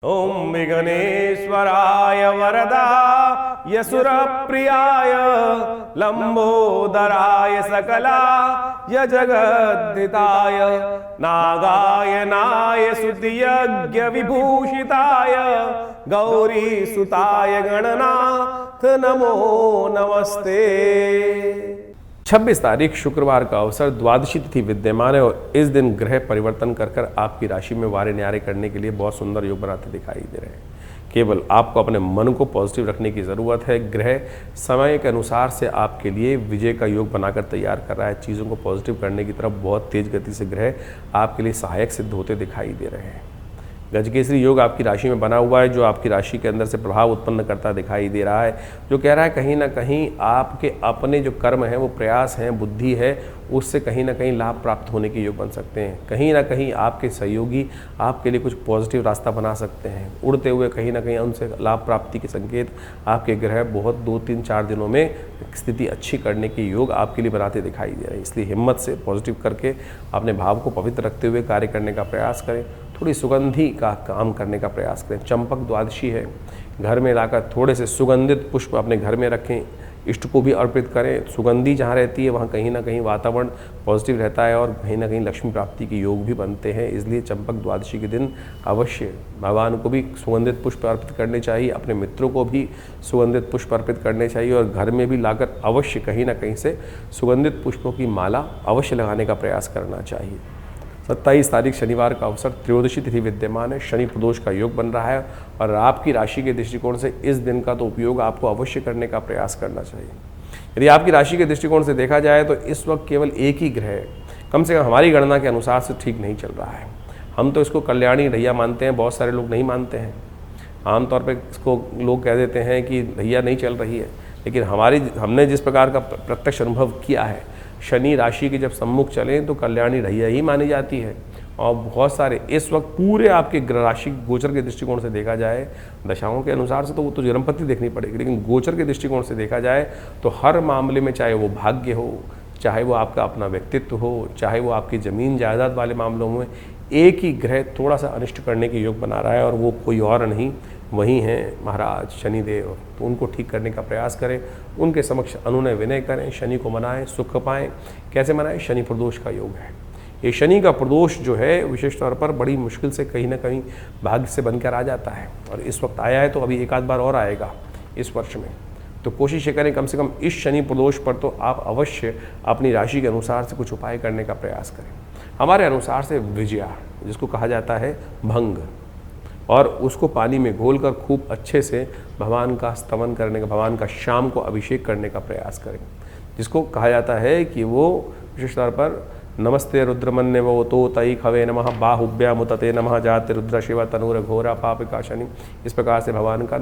ओम विघ्नेश्वराय वरदा यशुरप्रियाय लंबोदराय सकलाय जगद्धिताय नागायनाय स्तुतियज्ञ विभूषिताय गौरीसुताय गणनाथ नमो नमस्ते। 26 तारीख शुक्रवार का अवसर द्वादशी तिथि विद्यमान है और इस दिन ग्रह परिवर्तन कर आपकी राशि में वारे न्यारे करने के लिए बहुत सुंदर योग बनाते दिखाई दे रहे हैं। केवल आपको अपने मन को पॉजिटिव रखने की ज़रूरत है। ग्रह समय के अनुसार से आपके लिए विजय का योग बनाकर तैयार कर रहा है। चीज़ों को पॉजिटिव करने की तरफ बहुत तेज गति से ग्रह आपके लिए सहायक सिद्ध होते दिखाई दे रहे हैं। गजकेसरी योग आपकी राशि में बना हुआ है जो आपकी राशि के अंदर से प्रभाव उत्पन्न करता दिखाई दे रहा है, जो कह रहा है कहीं ना कहीं आपके अपने जो कर्म हैं, वो प्रयास हैं, बुद्धि है, उससे कहीं ना कहीं लाभ प्राप्त होने के योग बन सकते हैं। कहीं ना कहीं आपके सहयोगी आपके लिए कुछ पॉजिटिव रास्ता बना सकते हैं। उड़ते हुए कहीं ना कहीं उनसे लाभ प्राप्ति के संकेत आपके ग्रह बहुत 2-3-4 दिनों में स्थिति अच्छी करने के योग आपके लिए बनाते दिखाई दे रहे हैं। इसलिए हिम्मत से पॉजिटिव करके अपने भाव को पवित्र रखते हुए कार्य करने का प्रयास करें। थोड़ी सुगंधी का काम करने का प्रयास करें। चंपक द्वादशी है, घर में लाकर थोड़े से सुगंधित पुष्प अपने घर में रखें, इष्ट को भी अर्पित करें। सुगंधी जहाँ रहती है वहाँ कहीं ना कहीं वातावरण पॉजिटिव रहता है और कहीं ना कहीं लक्ष्मी प्राप्ति के योग भी बनते हैं। इसलिए चंपक द्वादशी के दिन अवश्य भगवान को भी सुगंधित पुष्प अर्पित करने चाहिए, अपने मित्रों को भी सुगंधित पुष्प अर्पित करने चाहिए और घर में भी लाकर अवश्य कहीं ना कहीं से सुगंधित पुष्पों की माला अवश्य लगाने का प्रयास करना चाहिए। 27 तारीख शनिवार का अवसर त्रयोदशी तिथि विद्यमान है। शनि प्रदोष का योग बन रहा है और आपकी राशि के दृष्टिकोण से इस दिन का तो उपयोग आपको अवश्य करने का प्रयास करना चाहिए। यदि आपकी राशि के दृष्टिकोण से देखा जाए तो इस वक्त केवल एक ही ग्रह कम से कम हमारी गणना के अनुसार से ठीक नहीं चल रहा है। हम तो इसको कल्याणी ढैया मानते हैं, बहुत सारे लोग नहीं मानते हैं। आमतौर पर इसको लोग कह देते हैं कि ढैया नहीं चल रही है, लेकिन हमने जिस प्रकार का प्रत्यक्ष अनुभव किया है, शनि राशि के जब सम्मुख चलें तो कल्याणी ढैया ही मानी जाती है। और बहुत सारे इस वक्त पूरे आपके राशि गोचर के दृष्टिकोण से देखा जाए, दशाओं के अनुसार से तो वो तो जन्मपति देखनी पड़ेगी, लेकिन गोचर के दृष्टिकोण से देखा जाए तो हर मामले में, चाहे वो भाग्य हो, चाहे वो आपका अपना व्यक्तित्व हो, चाहे वो आपकी ज़मीन जायदाद वाले मामलों में, एक ही ग्रह थोड़ा सा अनिष्ट करने के योग बना रहा है और वो कोई और नहीं, वही हैं महाराज शनिदेव। तो उनको ठीक करने का प्रयास करें, उनके समक्ष अनुनय विनय करें, शनि को मनाएं, सुख पाएं। कैसे मनाएं? शनि प्रदोष का योग है। ये शनि का प्रदोष जो है विशेष तौर पर बड़ी मुश्किल से कहीं ना कहीं भाग्य से बनकर आ जाता है और इस वक्त आया है तो अभी एक आध बार और आएगा इस वर्ष में। तो कोशिश ये करें कम से कम इस शनि प्रदोष पर तो आप अवश्य अपनी राशि के अनुसार से कुछ उपाय करने का प्रयास करें। हमारे अनुसार से विजया, जिसको कहा जाता है भंग, और उसको पानी में घोलकर खूब अच्छे से भगवान का स्तवन करने का, भगवान का शाम को अभिषेक करने का प्रयास करें, जिसको कहा जाता है कि वो विशेष तौर पर नमस्ते रुद्रमन्य वो तो तई खवे नमः बाहुभ्या मुतते नमः जाते रुद्र शिव तनूर घोरा पापिका शनि, इस प्रकार से भगवान का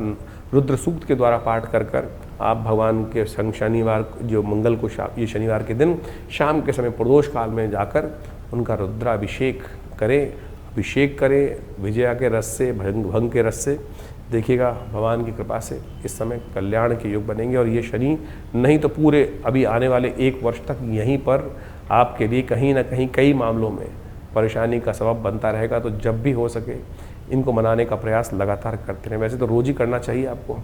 रुद्र सूक्त के द्वारा पाठ कर कर आप भगवान के संग शनिवार जो मंगल को ये शनिवार के दिन शाम के समय प्रदोष काल में जाकर उनका रुद्राभिषेक करें, अभिषेक करें विजया के रस से, भंग के रस से। देखिएगा भगवान की कृपा से इस समय कल्याण के योग बनेंगे और ये शनि नहीं तो पूरे अभी आने वाले 1 वर्ष तक यहीं पर आपके लिए कहीं ना कहीं कई मामलों में परेशानी का सबब बनता रहेगा। तो जब भी हो सके इनको मनाने का प्रयास लगातार करते रहें। वैसे तो रोज़ ही करना चाहिए आपको,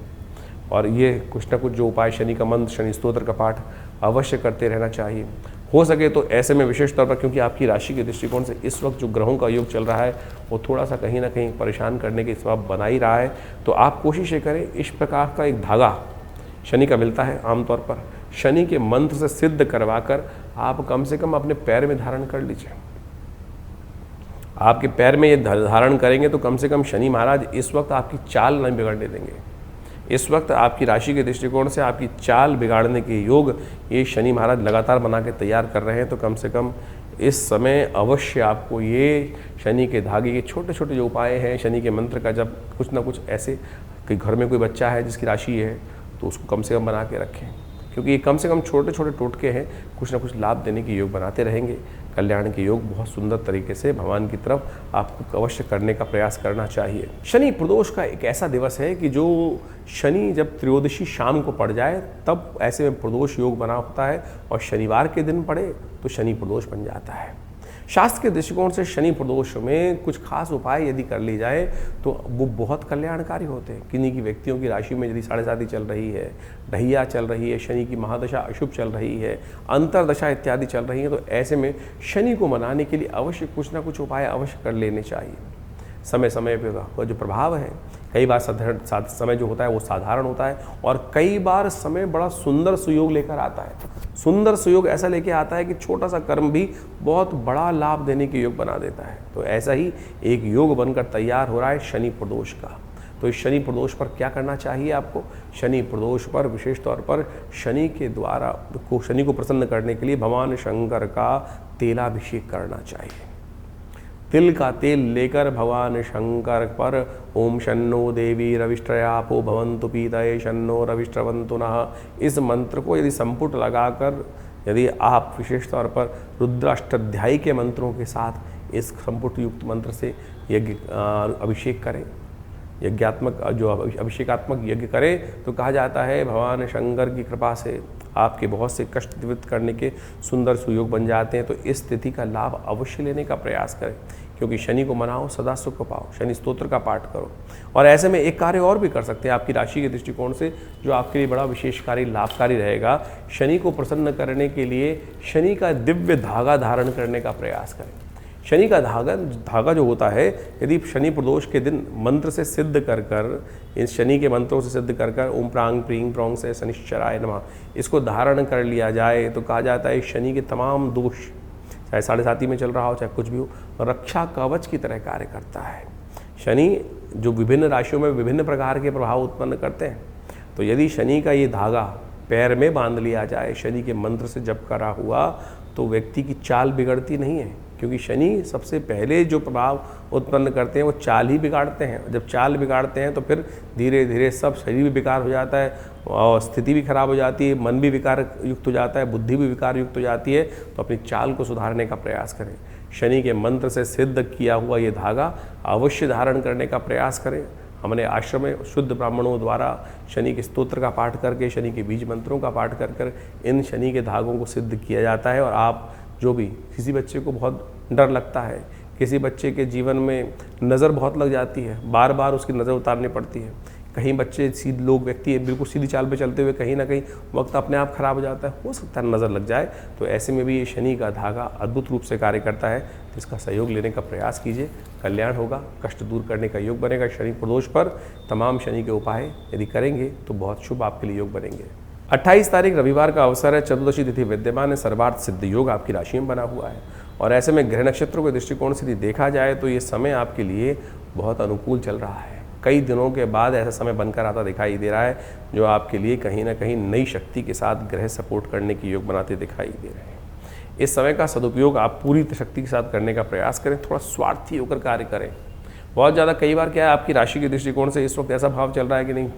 और ये कुछ ना कुछ जो उपाय, शनि का मंत्र, शनि स्तोत्र का पाठ अवश्य करते रहना चाहिए। हो सके तो ऐसे में विशेष तौर पर, क्योंकि आपकी राशि के दृष्टिकोण से इस वक्त जो ग्रहों का योग चल रहा है वो थोड़ा सा कहीं ना कहीं परेशान करने के सबब बना ही रहा है, तो आप कोशिश ये करें, इस प्रकार का एक धागा शनि का मिलता है आमतौर पर, शनि के मंत्र से सिद्ध करवा कर आप कम से कम अपने पैर में धारण कर लीजिए। आपके पैर में ये धारण करेंगे तो कम से कम शनि महाराज इस वक्त आपकी चाल नहीं बिगड़ने देंगे। इस वक्त आपकी राशि के दृष्टिकोण से आपकी चाल बिगाड़ने के योग ये शनि महाराज लगातार बना के तैयार कर रहे हैं। तो कम से कम इस समय अवश्य आपको ये शनि के धागे के छोटे छोटे जो उपाय हैं, शनि के मंत्र का, जब कुछ ना कुछ ऐसे कि घर में कोई बच्चा है जिसकी राशि है तो उसको कम से कम बना के रखें, क्योंकि ये कम से कम छोटे छोटे टोटके हैं, कुछ ना कुछ लाभ देने के योग बनाते रहेंगे। कल्याण के योग बहुत सुंदर तरीके से भगवान की तरफ आपको अवश्य करने का प्रयास करना चाहिए। शनि प्रदोष का एक ऐसा दिवस है कि जो शनि जब त्रयोदशी शाम को पड़ जाए तब ऐसे में प्रदोष योग बना होता है और शनिवार के दिन पड़े तो शनि प्रदोष बन जाता है। शास्त्र के दृष्टिकोण से शनि प्रदोष में कुछ खास उपाय यदि कर ली जाए तो वो बहुत कल्याणकारी होते हैं। किन्हीं की व्यक्तियों की राशि में यदि 7.5 चल रही है, ढैया चल रही है, शनि की महादशा अशुभ चल रही है, अंतरदशा इत्यादि चल रही है, तो ऐसे में शनि को मनाने के लिए अवश्य कुछ ना कुछ उपाय अवश्य कर लेने चाहिए। समय समय पर जो प्रभाव है, कई बार समय जो होता है वो साधारण होता है और कई बार समय बड़ा सुंदर सुयोग लेकर आता है। सुंदर सुयोग ऐसा लेके आता है कि छोटा सा कर्म भी बहुत बड़ा लाभ देने के योग बना देता है। तो ऐसा ही एक योग बनकर तैयार हो रहा है शनि प्रदोष का। तो इस शनि प्रदोष पर क्या करना चाहिए आपको? शनि प्रदोष पर विशेष तौर पर शनि को प्रसन्न करने के लिए भगवान शंकर का तेलाभिषेक करना चाहिए। तिल का तेल लेकर भगवान शंकर पर ओम शन्नो देवी रविष्ट्रयापो भवन्तु पीतये शन्नो रविष्ट्रवन्तु नः, इस मंत्र को यदि संपुट लगाकर यदि आप विशेष तौर पर रुद्राष्टाध्यायी के मंत्रों के साथ इस संपुट युक्त मंत्र से यज्ञ अभिषेक करें, यज्ञात्मक जो अभिषेकात्मक यज्ञ करें, तो कहा जाता है भगवान शंकर की कृपा से आपके बहुत से कष्ट निवृत्त करने के सुंदर सुयोग बन जाते हैं। तो इस तिथि का लाभ अवश्य लेने का प्रयास करें, क्योंकि शनि को मनाओ सदा सुख पाओ। शनि स्तोत्र का पाठ करो। और ऐसे में एक कार्य और भी कर सकते हैं आपकी राशि के दृष्टिकोण से, जो आपके लिए बड़ा विशेषकारी लाभकारी रहेगा। शनि को प्रसन्न करने के लिए शनि का दिव्य धागा धारण करने का प्रयास करें। शनि का धागा जो होता है, यदि शनि प्रदोष के दिन मंत्र से सिद्ध कर इस शनि के मंत्रों से सिद्ध कर ओम प्रांग प्रींग प्रोंग से शनिश्चराय नमः इसको धारण कर लिया जाए, तो कहा जाता है शनि के तमाम दोष, चाहे 7.5 में चल रहा हो चाहे कुछ भी हो, रक्षा कवच की तरह कार्य करता है। शनि जो विभिन्न राशियों में विभिन्न प्रकार के प्रभाव उत्पन्न करते हैं, तो यदि शनि का ये धागा पैर में बांध लिया जाए शनि के मंत्र से जप करा हुआ, तो व्यक्ति की चाल बिगड़ती नहीं है। क्योंकि शनि सबसे पहले जो प्रभाव उत्पन्न करते हैं वो चाल ही बिगाड़ते हैं। जब चाल बिगाड़ते हैं तो फिर धीरे धीरे सब शरीर भी विकार हो जाता है और स्थिति भी खराब हो जाती है, मन भी विकार युक्त हो जाता है, बुद्धि भी विकार युक्त हो जाती है। तो अपनी चाल को सुधारने का प्रयास करें। शनि के मंत्र से सिद्ध किया हुआ ये धागा अवश्य धारण करने का प्रयास करें। हमने आश्रम में शुद्ध ब्राह्मणों द्वारा शनि के स्तोत्र का पाठ करके, शनि के बीज मंत्रों का पाठ कर इन शनि के धागों को सिद्ध किया जाता है। और आप जो भी किसी बच्चे को बहुत डर लगता है, किसी बच्चे के जीवन में नज़र बहुत लग जाती है, बार बार उसकी नज़र उतारनी पड़ती है, कहीं बच्चे लोग व्यक्ति बिल्कुल सीधी चाल पे चलते हुए कहीं ना कहीं वक्त अपने आप खराब हो जाता है, हो सकता है नज़र लग जाए। तो ऐसे में भी ये शनि का धागा अद्भुत रूप से कार्य करता है। तो इसका सहयोग लेने का प्रयास कीजिए, कल्याण होगा, कष्ट दूर करने का योग बनेगा। शनि प्रदोष पर तमाम शनि के उपाय यदि करेंगे तो बहुत शुभ आपके लिए योग बनेंगे। 28 तारीख रविवार का अवसर है, चतुर्दशी तिथि विद्यमान है, सर्वार्थ सिद्ध योग आपकी राशि में बना हुआ है। और ऐसे में ग्रह नक्षत्रों के दृष्टिकोण से यदि देखा जाए तो ये समय आपके लिए बहुत अनुकूल चल रहा है। कई दिनों के बाद ऐसा समय बनकर आता दिखाई दे रहा है जो आपके लिए कहीं ना कहीं नई शक्ति के साथ ग्रह सपोर्ट करने की योग बनाते दिखाई दे रहे हैं। इस समय का सदुपयोग आप पूरी शक्ति के साथ करने का प्रयास करें, थोड़ा स्वार्थी होकर कार्य करें। बहुत ज़्यादा कई बार क्या है, आपकी राशि के दृष्टिकोण से इस वक्त ऐसा भाव चल रहा है कि नहीं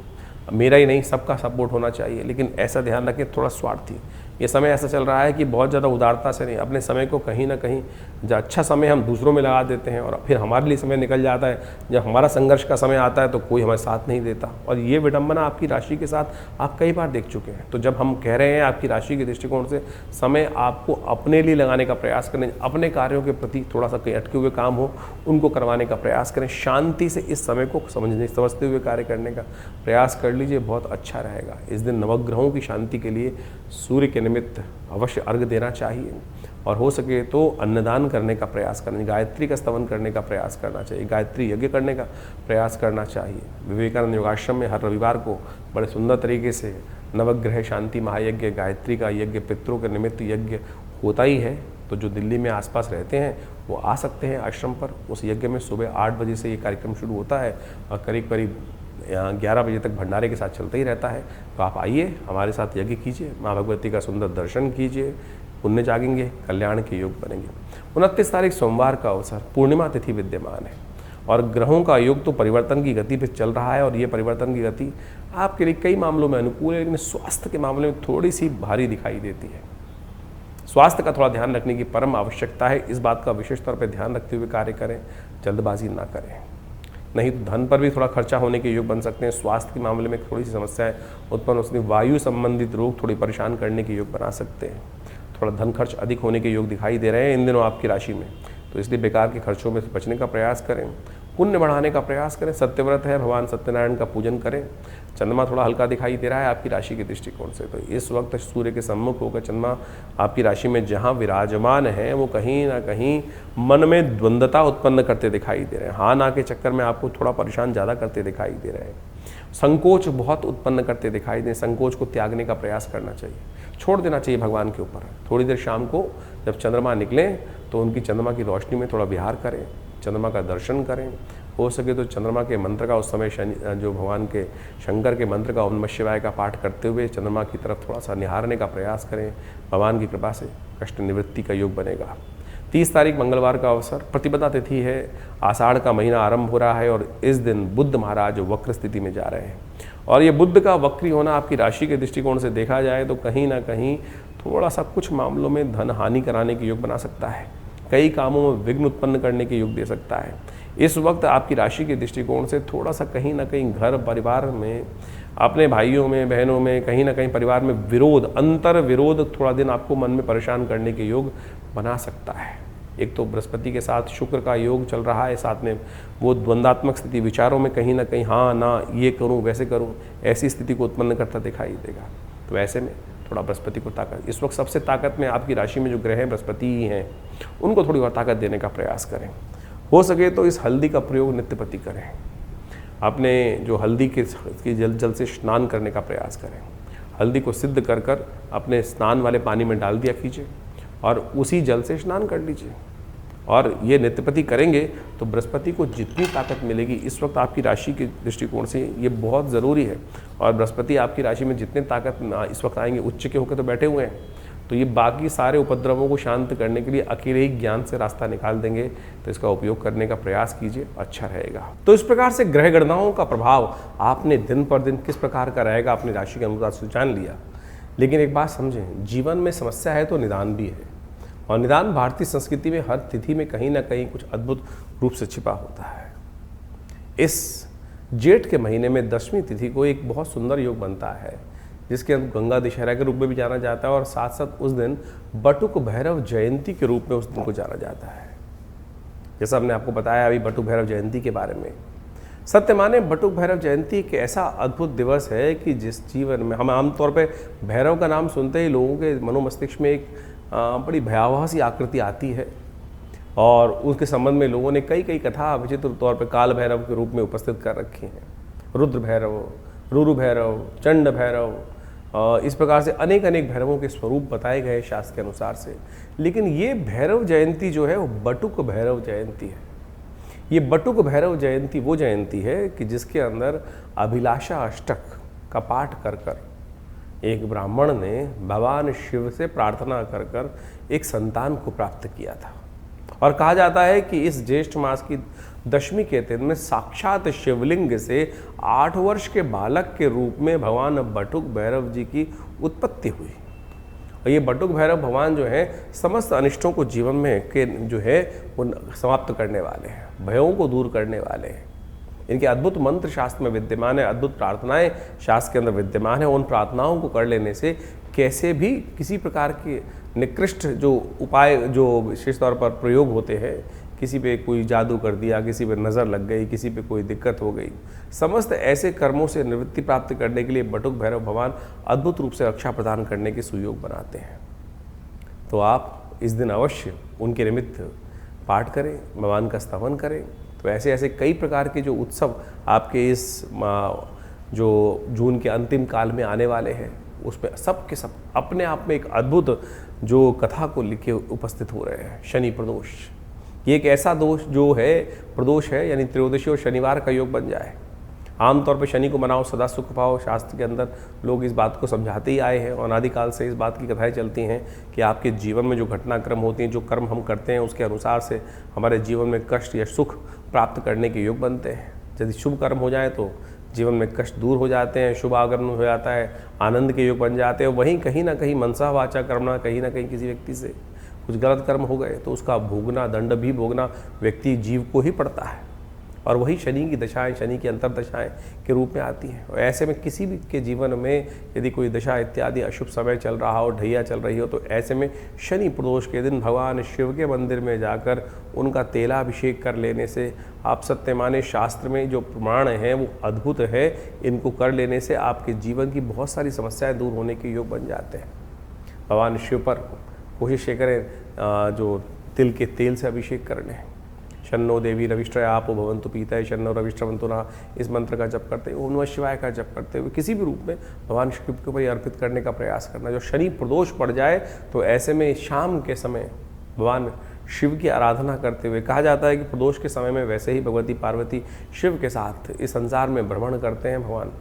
मेरा ही नहीं सबका सपोर्ट होना चाहिए, लेकिन ऐसा ध्यान रखें थोड़ा स्वार्थी। ये समय ऐसा चल रहा है कि बहुत ज़्यादा उदारता से नहीं, अपने समय को कहीं ना कहीं जो अच्छा समय हम दूसरों में लगा देते हैं और फिर हमारे लिए समय निकल जाता है। जब हमारा संघर्ष का समय आता है तो कोई हमारे साथ नहीं देता। और ये विडंबना आपकी राशि के साथ आप कई बार देख चुके हैं। तो जब हम कह रहे हैं आपकी राशि के दृष्टिकोण से समय आपको अपने लिए लगाने का प्रयास करें, अपने कार्यों के प्रति थोड़ा सा कहीं अटके हुए काम हो उनको करवाने का प्रयास करें, शांति से इस समय को समझते हुए कार्य करने का प्रयास कर लीजिए, बहुत अच्छा रहेगा। इस दिन नवग्रहों की शांति के लिए सूर्य के निमित्त अवश्य अर्घ देना चाहिए और हो सके तो अन्नदान करने का प्रयास करना, गायत्री का स्तवन करने का प्रयास करना चाहिए, गायत्री यज्ञ करने का प्रयास करना चाहिए। विवेकानंद योगाश्रम में हर रविवार को बड़े सुंदर तरीके से नवग्रह शांति महायज्ञ, गायत्री का यज्ञ, पितरों के निमित्त यज्ञ होता ही है। तो जो दिल्ली में आसपास रहते हैं वो आ सकते हैं आश्रम पर। उस यज्ञ में सुबह 8 बजे से ये कार्यक्रम शुरू होता है और करीब करीब 11 बजे तक भंडारे के साथ चलता ही रहता है। तो आप आइए, हमारे साथ यज्ञ कीजिए, माँ भगवती का सुंदर दर्शन कीजिए, पुण्य जागेंगे, कल्याण के योग बनेंगे। 29 तारीख सोमवार का अवसर, पूर्णिमा तिथि विद्यमान है और ग्रहों का योग तो परिवर्तन की गति पर चल रहा है। और ये परिवर्तन की गति आपके लिए कई मामलों में अनुकूल है, लेकिन स्वास्थ्य के मामले में थोड़ी सी भारी दिखाई देती है। स्वास्थ्य का थोड़ा ध्यान रखने की परम आवश्यकता है। इस बात का विशेष तौर पर ध्यान रखते हुए कार्य करें, जल्दबाजी ना करें, नहीं तो धन पर भी थोड़ा खर्चा होने के योग बन सकते हैं। स्वास्थ्य के मामले में थोड़ी सी समस्याएं उत्पन्न हो सकती हैं। वायु संबंधित रोग थोड़ी परेशान करने के योग बना सकते हैं। थोड़ा धन खर्च अधिक होने के योग दिखाई दे रहे हैं इन दिनों आपकी राशि में, तो इसलिए बेकार के खर्चों में से बचने का प्रयास करें, पुण्य बढ़ाने का प्रयास करें। सत्यव्रत है, भगवान सत्यनारायण का पूजन करें। चंद्रमा थोड़ा हल्का दिखाई दे रहा है आपकी राशि के दृष्टिकोण से, तो इस वक्त सूर्य के सम्मुख होकर चंद्रमा आपकी राशि में जहाँ विराजमान है वो कहीं ना कहीं मन में द्वंद्वता उत्पन्न करते दिखाई दे रहे हैं। हाँ ना के चक्कर में आपको थोड़ा परेशान ज़्यादा करते दिखाई दे रहे हैं। संकोच बहुत उत्पन्न करते दिखाई दे, संकोच को त्यागने का प्रयास करना चाहिए, छोड़ देना चाहिए भगवान के ऊपर। थोड़ी देर शाम को जब चंद्रमा निकलें तो उनकी चंद्रमा की रोशनी में थोड़ा विहार करें, चंद्रमा का दर्शन करें। हो सके तो चंद्रमा के मंत्र का उस समय जो भगवान के शंकर के मंत्र का ओम नमः शिवाय का पाठ करते हुए चंद्रमा की तरफ थोड़ा सा निहारने का प्रयास करें। भगवान की कृपा से कष्ट निवृत्ति का योग बनेगा। 30 तारीख मंगलवार का अवसर, प्रतिपदा तिथि है, आषाढ़ का महीना आरंभ हो रहा है और इस दिन बुद्ध महाराज वक्र स्थिति में जा रहे हैं। और ये बुद्ध का वक्री होना आपकी राशि के दृष्टिकोण से देखा जाए तो कहीं ना कहीं थोड़ा सा कुछ मामलों में धन हानि कराने के योग बना सकता है, कई कामों में विघ्न उत्पन्न करने के योग दे सकता है। इस वक्त आपकी राशि के दृष्टिकोण से थोड़ा सा कहीं ना कहीं घर परिवार में, अपने भाइयों में बहनों में, कहीं ना कहीं परिवार में विरोध, अंतर विरोध थोड़ा दिन आपको मन में परेशान करने के योग बना सकता है। एक तो बृहस्पति के साथ शुक्र का योग चल रहा है, साथ में वो द्वंद्वात्मक स्थिति, विचारों में कहीं ना कहीं हाँ ना, ये करूँ वैसे करूँ, ऐसी स्थिति को उत्पन्न करता दिखाई देगा। तो ऐसे में थोड़ा बृहस्पति को ताकत, इस वक्त सबसे ताकत में आपकी राशि में जो ग्रह हैं बृहस्पति ही हैं, उनको थोड़ी और ताकत देने का प्रयास करें। हो सके तो इस हल्दी का प्रयोग नित्यपति करें, अपने जो हल्दी के जल से स्नान करने का प्रयास करें। हल्दी को सिद्ध कर कर अपने स्नान वाले पानी में डाल दिया कीजिए और उसी जल से स्नान कर लीजिए, और ये नित्यपति करेंगे तो बृहस्पति को जितनी ताकत मिलेगी इस वक्त आपकी राशि के दृष्टिकोण से ये बहुत ज़रूरी है। और बृहस्पति आपकी राशि में जितने ताकत इस वक्त आएंगे, उच्च के होकर तो बैठे हुए हैं, तो ये बाकी सारे उपद्रवों को शांत करने के लिए अकेले ही ज्ञान से रास्ता निकाल देंगे। तो इसका उपयोग करने का प्रयास कीजिए, अच्छा रहेगा। तो इस प्रकार से ग्रह गणनाओं का प्रभाव आपने दिन पर दिन किस प्रकार का रहेगा अपनी राशि के अनुसार से जान लिया। लेकिन एक बात समझें, जीवन में समस्या है तो निदान भी है, और निदान भारतीय संस्कृति में हर तिथि में कहीं ना कहीं कुछ अद्भुत रूप से छिपा होता है। इस जेठ के महीने में 10वीं तिथि को एक बहुत सुंदर योग बनता है, जिसके अंदर गंगा दशहरा के रूप में भी जाना जाता है, और साथ साथ उस दिन बटुक भैरव जयंती के रूप में उस दिन को जाना जाता है। जैसा हमने आपको बताया अभी बटुक भैरव जयंती के बारे में, सत्य माने बटुक भैरव जयंती एक ऐसा अद्भुत दिवस है कि जिस जीवन में हम आमतौर पे भैरव का नाम सुनते ही लोगों के मनोमस्तिष्क में एक बड़ी भयावह सी आकृति आती है, और उसके संबंध में लोगों ने कई कई कथा विचित्र तौर पे काल भैरव के रूप में उपस्थित कर रखी हैं। रुद्र भैरव, रुरु भैरव, चंड भैरव, इस प्रकार से अनेक अनेक भैरवों के स्वरूप बताए गए शास्त्र के अनुसार से। लेकिन ये भैरव जयंती जो है वो बटुक भैरव जयंती है। ये बटुक भैरव जयंती वो जयंती है कि जिसके अंदर अभिलाषा अष्टक का पाठ कर कर एक ब्राह्मण ने भगवान शिव से प्रार्थना कर कर एक संतान को प्राप्त किया था। और कहा जाता है कि इस ज्येष्ठ मास की 10वीं के दिन में साक्षात शिवलिंग से 8 वर्ष के बालक के रूप में भगवान बटुक भैरव जी की उत्पत्ति हुई। और ये बटुक भैरव भगवान जो है समस्त अनिष्टों को जीवन में के जो है वो समाप्त करने वाले हैं, भयों को दूर करने वाले हैं। इनके अद्भुत मंत्र शास्त्र में विद्यमान है, अद्भुत प्रार्थनाएं शास्त्र के अंदर विद्यमान है। उन प्रार्थनाओं को कर लेने से कैसे भी किसी प्रकार के निकृष्ट जो उपाय जो विशेष तौर पर प्रयोग होते हैं, किसी पे कोई जादू कर दिया, किसी पे नज़र लग गई, किसी पे कोई दिक्कत हो गई, समस्त ऐसे कर्मों से निवृत्ति प्राप्त करने के लिए बटुक भैरव भगवान अद्भुत रूप से रक्षा प्रदान करने के सुयोग बनाते हैं। तो आप इस दिन अवश्य उनके निमित्त पाठ करें, भगवान का स्तवन करें। तो ऐसे ऐसे कई प्रकार के जो उत्सव आपके इस जो जून के अंतिम काल में आने वाले हैं, उसमें सब के सब अपने आप में एक अद्भुत जो कथा को लिखे उपस्थित हो रहे हैं। शनि प्रदोष, ये एक ऐसा दोष जो है प्रदोष है, यानी त्रयोदशी और शनिवार का योग बन जाए। आमतौर पर शनि को मनाओ सदा सुख पाओ, शास्त्र के अंदर लोग इस बात को समझाते ही आए हैं, और अनादिकाल से इस बात की कथाएं चलती हैं कि आपके जीवन में जो घटनाक्रम होती हैं, जो कर्म हम करते हैं, उसके अनुसार से हमारे जीवन में कष्ट या सुख प्राप्त करने के योग बनते हैं। यदि शुभ कर्म हो जाए तो जीवन में कष्ट दूर हो जाते हैं, शुभ आगमन हो जाता है, आनंद के योग बन जाते हैं। वहीं कहीं ना कहीं मनसा वाचा कर्मणा, कहीं ना कहीं किसी व्यक्ति से कुछ गलत कर्म हो गए तो उसका भोगना, दंड भी भोगना व्यक्ति जीव को ही पड़ता है। और वही शनि की दशाएं, शनि की अंतर्दशाएं के रूप में आती हैं। और ऐसे में किसी भी के जीवन में यदि कोई दशा इत्यादि अशुभ समय चल रहा हो, ढैया चल रही हो, तो ऐसे में शनि प्रदोष के दिन भगवान शिव के मंदिर में जाकर उनका तेलाभिषेक कर लेने से, आप सत्य माने शास्त्र में जो प्रमाण हैं वो अद्भुत है, इनको कर लेने से आपके जीवन की बहुत सारी समस्याएं दूर होने के योग बन जाते हैं। भगवान शिव पर कोशिश ये करें जो तिल के तेल से अभिषेक कर लें। शन्नो देवी रविष्ट्रय आपो भवन्तु पीतय शन्नो रविष्ट्रवन्तु नः, इस मंत्र का जप करते हुए, ओम नमः शिवाय का जप करते हुए किसी भी रूप में भगवान शिव के ऊपर अर्पित करने का प्रयास करना। जो शनि प्रदोष पड़ जाए तो ऐसे में शाम के समय भगवान शिव की आराधना करते हुए, कहा जाता है कि प्रदोष के समय में वैसे ही भगवती पार्वती शिव के साथ इस संसार में भ्रमण करते हैं भगवान,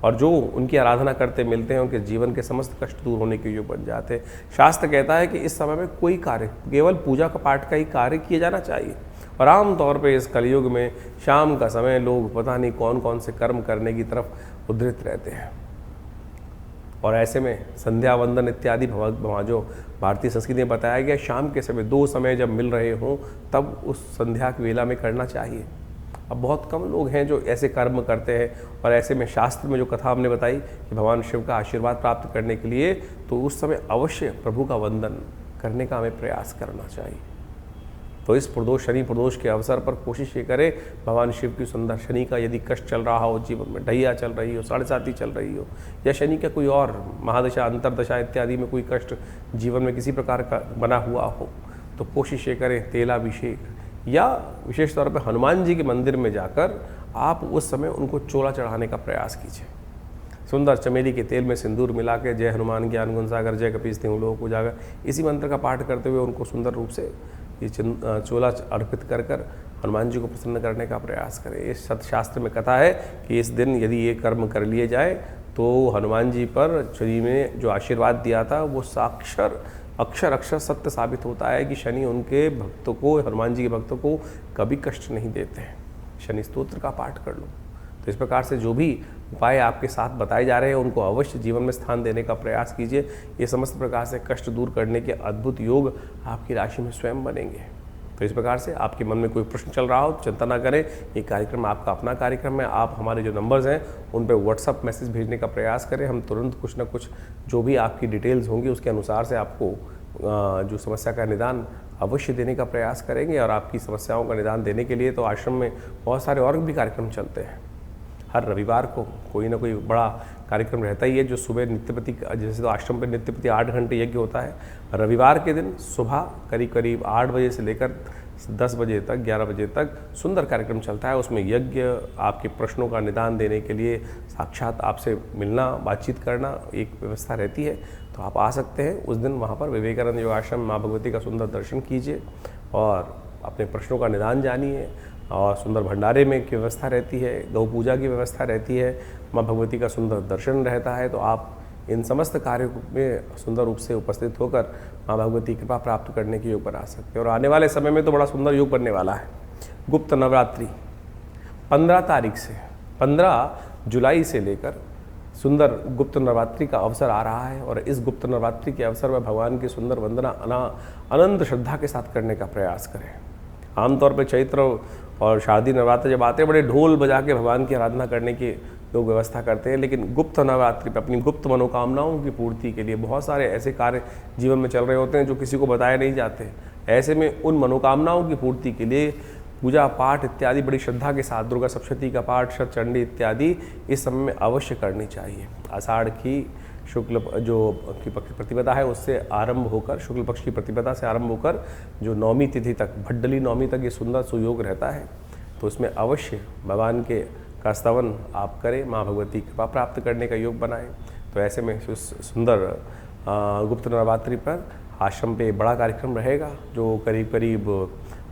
और जो उनकी आराधना करते मिलते हैं उनके जीवन के समस्त कष्ट दूर होने के योग बन जाते हैं। शास्त्र कहता है कि इस समय में कोई कार्य, केवल पूजा का पाठ का ही कार्य किया जाना चाहिए। और आम तौर पे इस कलयुग में शाम का समय लोग पता नहीं कौन कौन से कर्म करने की तरफ उद्धृत रहते हैं। और ऐसे में संध्या वंदन इत्यादि जो भारतीय संस्कृति में बताया गया, शाम के समय 2 समय जब मिल रहे हों तब उस संध्या की वेला में करना चाहिए। अब बहुत कम लोग हैं जो ऐसे कर्म करते हैं, और ऐसे में शास्त्र में जो कथा हमने बताई कि भगवान शिव का आशीर्वाद प्राप्त करने के लिए तो उस समय अवश्य प्रभु का वंदन करने का हमें प्रयास करना चाहिए। तो इस प्रदोष, शनि प्रदोष के अवसर पर कोशिश ये करें भगवान शिव की सुंदर, शनि का यदि कष्ट चल रहा हो जीवन में, ढैया चल रही हो, 7.5 चल रही हो, या शनि का कोई और महादशा, अंतरदशा इत्यादि में कोई कष्ट जीवन में किसी प्रकार का बना हुआ हो, तो कोशिश ये करें तेलाभिषेक, या विशेष तौर पर हनुमान जी के मंदिर में जाकर आप उस समय उनको चोला चढ़ाने का प्रयास कीजिए। सुंदर चमेली के तेल में सिंदूर मिला के जय हनुमान ज्ञान गुण सागर जय कपीस तिहुँ लोक उजागर, इसी मंत्र का पाठ करते हुए उनको सुंदर रूप से ये चोला अर्पित कर हनुमान जी को प्रसन्न करने का प्रयास करें। इस शास्त्र में कथा है कि इस दिन यदि ये कर्म कर लिए जाए तो हनुमान जी पर शनि ने जो आशीर्वाद दिया था वो अक्षर सत्य साबित होता है कि शनि उनके भक्तों को, हनुमान जी के भक्तों को कभी कष्ट नहीं देते हैं। शनि स्तोत्र का पाठ कर लो। तो इस प्रकार से जो भी उपाय आपके साथ बताए जा रहे हैं उनको अवश्य जीवन में स्थान देने का प्रयास कीजिए। ये समस्त प्रकार से कष्ट दूर करने के अद्भुत योग आपकी राशि में स्वयं बनेंगे। तो इस प्रकार से आपके मन में कोई प्रश्न चल रहा हो चिंता ना करें, ये कार्यक्रम आपका अपना कार्यक्रम है। आप हमारे जो नंबर्स हैं उन पर व्हाट्सअप मैसेज भेजने का प्रयास करें, हम तुरंत कुछ ना कुछ जो भी आपकी डिटेल्स होंगी उसके अनुसार से आपको जो समस्या का निदान अवश्य देने का प्रयास करेंगे। और आपकी समस्याओं का निदान देने के लिए तो आश्रम में बहुत सारे और भी कार्यक्रम चलते हैं। हर रविवार को कोई ना कोई बड़ा कार्यक्रम रहता ही है, जो सुबह नित्यपति, जैसे तो आश्रम पर नित्यपति 8 घंटे यज्ञ होता है, रविवार के दिन सुबह करीब 8 बजे से लेकर 10 बजे तक, 11 बजे तक सुंदर कार्यक्रम चलता है। उसमें यज्ञ, आपके प्रश्नों का निदान देने के लिए साक्षात आपसे मिलना, बातचीत करना एक व्यवस्था रहती है। तो आप आ सकते हैं उस दिन वहाँ पर विवेकानंद योगाश्रम माँ भगवती का सुंदर दर्शन कीजिए और अपने प्रश्नों का निदान जानिए। और सुंदर भंडारे में की व्यवस्था रहती है, गौ पूजा की व्यवस्था रहती है, माँ भगवती का सुंदर दर्शन रहता है। तो आप इन समस्त कार्यों में सुंदर रूप से उपस्थित होकर माँ भगवती की कृपा प्राप्त करने के योग बना सकते हैं। और आने वाले समय में तो बड़ा सुंदर योग बनने वाला है। गुप्त नवरात्रि 15 तारीख से 15 जुलाई से लेकर सुंदर गुप्त नवरात्रि का अवसर आ रहा है। और इस गुप्त नवरात्रि के अवसर में भगवान की सुंदर वंदना अनंत श्रद्धा के साथ करने का प्रयास करें। आमतौर पर चैत्र और शारदीय नवरात्र जब आते हैं बड़े ढोल बजा के भगवान की आराधना करने की लोग व्यवस्था करते हैं, लेकिन गुप्त नवरात्रि पर अपनी गुप्त मनोकामनाओं की पूर्ति के लिए बहुत सारे ऐसे कार्य जीवन में चल रहे होते हैं जो किसी को बताए नहीं जाते। ऐसे में उन मनोकामनाओं की पूर्ति के लिए पूजा पाठ इत्यादि बड़ी श्रद्धा के साथ, दुर्गा सप्तशती का पाठ, शतचंडी इत्यादि इस समय में अवश्य करनी चाहिए। आषाढ़ की शुक्ल जो की प्रतिपदा है उससे आरंभ होकर, शुक्ल पक्ष की प्रतिपदा से आरंभ होकर जो नौमी तिथि तक, भड्डली नौमी तक ये सुंदर सुयोग रहता है। तो इसमें अवश्य भगवान के का स्तवन आप करें, माँ भगवती कृपा प्राप्त करने का योग बनाएं। तो ऐसे में सुंदर गुप्त नवरात्रि पर आश्रम पे बड़ा कार्यक्रम रहेगा जो करीब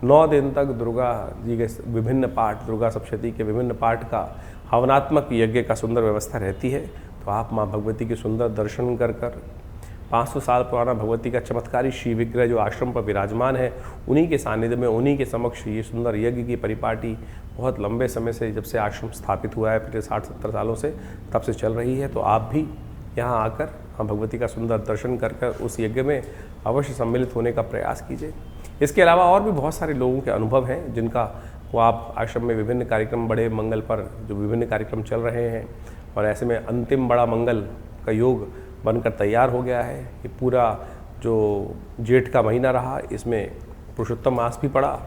9 दिन तक दुर्गा जी के विभिन्न पाठ, दुर्गा सप्तशती के विभिन्न पाठ का हवनात्मक यज्ञ का सुंदर व्यवस्था रहती है। तो आप माँ भगवती के सुंदर दर्शन कर 500 साल पुराना भगवती का चमत्कारी श्री विग्रह जो आश्रम पर विराजमान है, उन्हीं के सानिध्य में, उन्हीं के समक्ष ये सुंदर यज्ञ की परिपाटी बहुत लंबे समय से, जब से आश्रम स्थापित हुआ है पिछले 60-70 सालों से, तब से चल रही है। तो आप भी यहाँ आकर माँ भगवती का सुंदर दर्शन कर उस यज्ञ में अवश्य सम्मिलित होने का प्रयास कीजिए। इसके अलावा और भी बहुत सारे लोगों के अनुभव हैं जिनका वो आप आश्रम में विभिन्न कार्यक्रम, बड़े मंगल पर जो विभिन्न कार्यक्रम चल रहे हैं, और ऐसे में अंतिम बड़ा मंगल का योग बनकर तैयार हो गया है। ये पूरा जो जेठ का महीना रहा, इसमें पुरुषोत्तम मास भी पड़ा,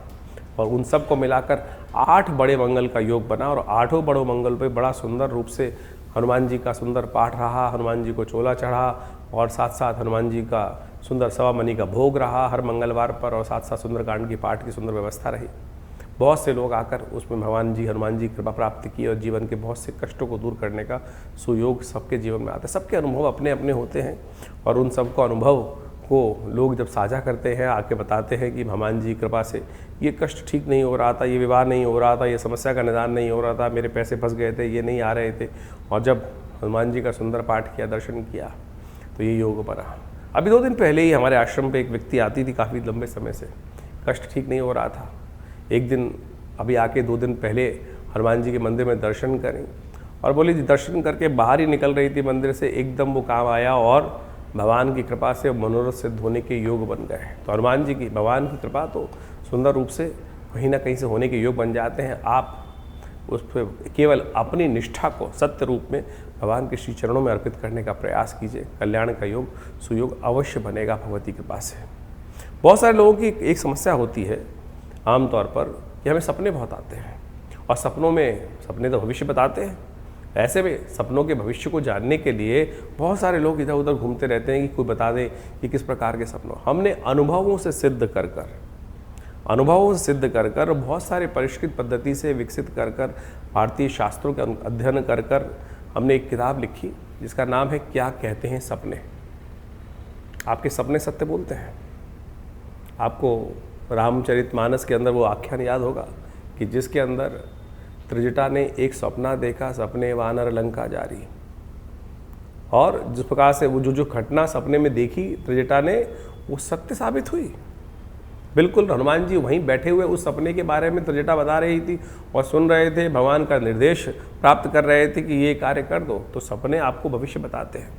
और उन सब को मिलाकर 8 बड़े मंगल का योग बना, और 8 बड़ों मंगल पे बड़ा सुंदर रूप से हनुमान जी का सुंदर पाठ रहा, हनुमान जी को चोला चढ़ा, और साथ साथ हनुमान जी का सुंदर सवा मनी का भोग रहा हर मंगलवार पर, और साथ साथ सुंदरकांड की पाठ की सुंदर व्यवस्था रही। बहुत से लोग आकर उसमें भगवान जी, हनुमान जी कृपा प्राप्त की, और जीवन के बहुत से कष्टों को दूर करने का सुयोग सबके जीवन में आता है। सबके अनुभव अपने अपने होते हैं, और उन सबको अनुभव को लोग जब साझा करते हैं, आके बताते हैं कि हनुमान जी कृपा से ये कष्ट ठीक नहीं हो रहा था, ये विवाह नहीं हो रहा था, ये समस्या का निदान नहीं हो रहा था, मेरे पैसे फंस गए थे, ये नहीं आ रहे थे, और जब हनुमान जी का सुंदर पाठ किया, दर्शन किया, तो ये योग बना। अभी 2 दिन पहले ही हमारे आश्रम पे एक व्यक्ति आती थी काफ़ी लंबे समय से, कष्ट ठीक नहीं हो रहा था। एक दिन अभी आके 2 दिन पहले हनुमान जी के मंदिर में दर्शन करें, और बोली दर्शन करके बाहर ही निकल रही थी मंदिर से, एकदम वो काम आया, और भगवान की कृपा से मनोरथ सिद्ध होने के योग बन गए। तो हनुमान जी की, भगवान की कृपा तो सुंदर रूप से कहीं ना कहीं से होने के योग बन जाते हैं। आप उस पर केवल अपनी निष्ठा को सत्य रूप में भगवान के श्री चरणों में अर्पित करने का प्रयास कीजिए, कल्याण का योग, सुयोग अवश्य बनेगा भगवती कृपा से। बहुत सारे लोगों की एक समस्या होती है आमतौर पर कि हमें सपने बहुत आते हैं, और सपने तो भविष्य बताते हैं। ऐसे में सपनों के भविष्य को जानने के लिए बहुत सारे लोग इधर उधर घूमते रहते हैं कि कोई बता दे कि किस प्रकार के सपनों। हमने अनुभवों से सिद्ध कर बहुत सारे परिष्कृत पद्धति से विकसित कर भारतीय शास्त्रों के अध्ययन कर हमने एक किताब लिखी जिसका नाम है क्या कहते हैं सपने। आपके सपने सत्य बोलते हैं। आपको रामचरितमानस के अंदर वो आख्यान याद होगा कि जिसके अंदर त्रिजटा ने एक सपना देखा, सपने वानर लंका जारी, और जिस प्रकार से वो जो घटना सपने में देखी त्रिजटा ने, वो सत्य साबित हुई। बिल्कुल हनुमान जी वहीं बैठे हुए उस सपने के बारे में त्रिजटा बता रही थी और सुन रहे थे, भगवान का निर्देश प्राप्त कर रहे थे कि ये कार्य कर दो। तो सपने आपको भविष्य बताते हैं।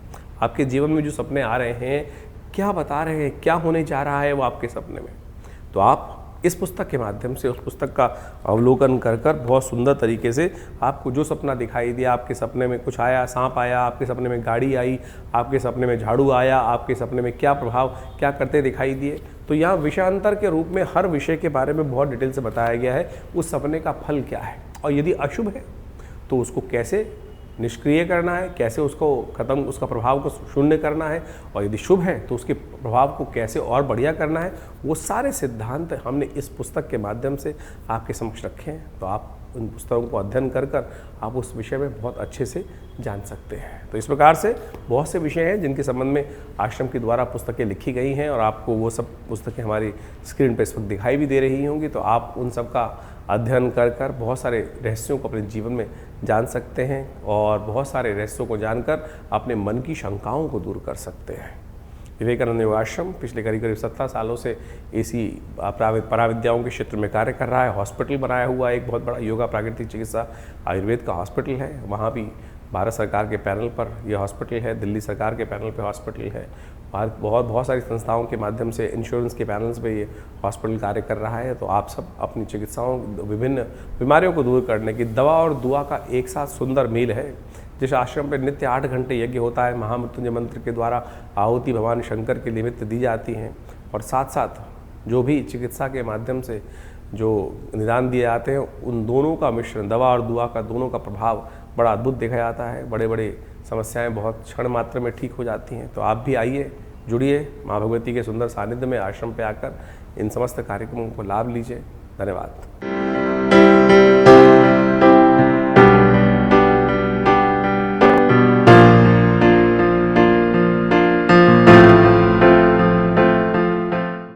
आपके जीवन में जो सपने आ रहे हैं, क्या बता रहे हैं, क्या होने जा रहा है वो आपके सपने में। तो आप इस पुस्तक के माध्यम से उस पुस्तक का अवलोकन कर बहुत सुंदर तरीके से आपको जो सपना दिखाई दिया, आपके सपने में कुछ आया, सांप आया, आपके सपने में गाड़ी आई, आपके सपने में झाड़ू आया, आपके सपने में क्या प्रभाव क्या करते दिखाई दिए, तो यहाँ विषयांतर के रूप में हर विषय के बारे में बहुत डिटेल से बताया गया है। उस सपने का फल क्या है, और यदि अशुभ है तो उसको कैसे निष्क्रिय करना है, कैसे उसको खत्म, उसका प्रभाव को शून्य करना है, और यदि शुभ है तो उसके प्रभाव को कैसे और बढ़िया करना है, वो सारे सिद्धांत हमने इस पुस्तक के माध्यम से आपके समक्ष रखे हैं। तो आप उन पुस्तकों को अध्ययन कर आप उस विषय में बहुत अच्छे से जान सकते हैं। तो इस प्रकार से बहुत से विषय हैं जिनके संबंध में आश्रम के द्वारा पुस्तकें लिखी गई हैं, और आपको वो सब पुस्तकें हमारी स्क्रीन पर इस वक्त दिखाई भी दे रही होंगी। तो आप उन सब का अध्ययन कर बहुत सारे रहस्यों को अपने जीवन में जान सकते हैं, और बहुत सारे रहस्यों को जानकर अपने मन की शंकाओं को दूर कर सकते हैं। विवेकानंद योग आश्रम पिछले करीब 17 सालों से इसी पराविद्याओं के क्षेत्र में कार्य कर रहा है। हॉस्पिटल बनाया हुआ एक बहुत बड़ा योगा, प्राकृतिक चिकित्सा, आयुर्वेद का हॉस्पिटल है। वहाँ भी भारत सरकार के पैनल पर यह हॉस्पिटल है, दिल्ली सरकार के पैनल पे हॉस्पिटल है, भारत बहुत सारी संस्थाओं के माध्यम से, इंश्योरेंस के पैनल्स पे ये हॉस्पिटल कार्य कर रहा है। तो आप सब अपनी चिकित्साओं, विभिन्न बीमारियों को दूर करने की, दवा और दुआ का एक साथ सुंदर मेल है। जिस आश्रम पे नित्य 8 घंटे यज्ञ होता है, महामृत्युंजय मंत्र के द्वारा आहुति भगवान शंकर के निमित्त दी जाती हैं, और साथ साथ जो भी चिकित्सा के माध्यम से जो निदान दिए जाते हैं, उन दोनों का मिश्रण, दवा और दुआ का दोनों का प्रभाव बड़ा अद्भुत देखा जाता है। बड़े बड़े समस्याएं बहुत क्षण मात्र में ठीक हो जाती हैं। तो आप भी आइए, जुड़िए माँ भगवती के सुंदर सानिध्य में, आश्रम पे आकर इन समस्त कार्यक्रमों को लाभ लीजिए। धन्यवाद।